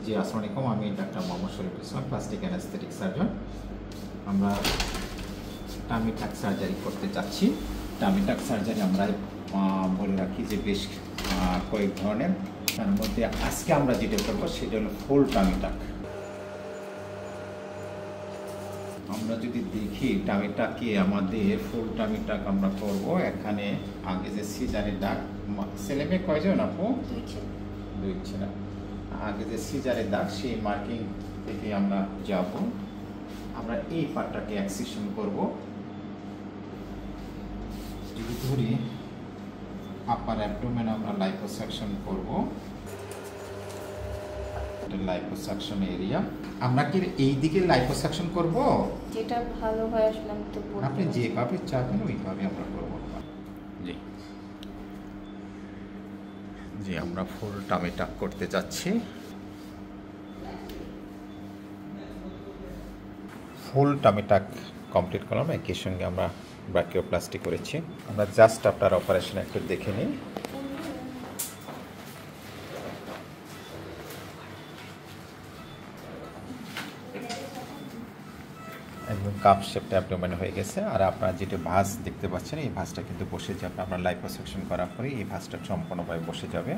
জি আসসালামু আলাইকুম, আমি doctor Mohammad Shariful Islam, plastic anaesthetic surgeon. আমরা টামি টাক সার্জারি করতে যাচ্ছি। টামি টাক সার্জারি আমরা বলে রাখি যে বেশ কয়েক ধরনের, তার মধ্যে আজকে আমরা যেটা করবো সেটা হলো ফুল টামি টাক। আমরা যদি দেখি টামি টাকে আমাদের ফুল টামি টাক আমরা করবো। এখানে আগে যে সিজারের দাগ, ছেলে মেয়ে কয়জন আপু? দুই ছেলে। আগে যে সিজারের দাগ সেই মার্কিং থেকে আমরা যাব। আমরা এই পার্টটাকে এক্সিশন করব। যদি ধরি আপার অ্যাবডোমেন আমরা লাইপোসাকশন করব। এটা লাইপোসাকশন এরিয়া। আমরা কি এই দিকে লাইপোসাকশন করব? যেটা ভালো হয় আসলে আমি তো বলবো। আপনি যেভাবে চাবেন ওইভাবে আমরা করব। জি জি, আমরা ফুল টামি টাক করতে যাচ্ছি। ফুল টামি টাক কমপ্লিট করলাম, একই সঙ্গে আমরা ব্রাকিওপ্লাস্টি করেছি। আমরা জাস্ট আপনার অপারেশন একটু দেখে নিই। একদম কাপ শেপটা অ্যাবডোমেন হয়ে গেছে। আর আপনারা যেটা ভাঁজ দেখতে পাচ্ছেন, এই ভাঁজটা কিন্তু বসে যাবে। আপনার লাইপোসাকশন করার পরে এই ভাঁজটা সম্পূর্ণভাবে বসে যাবে।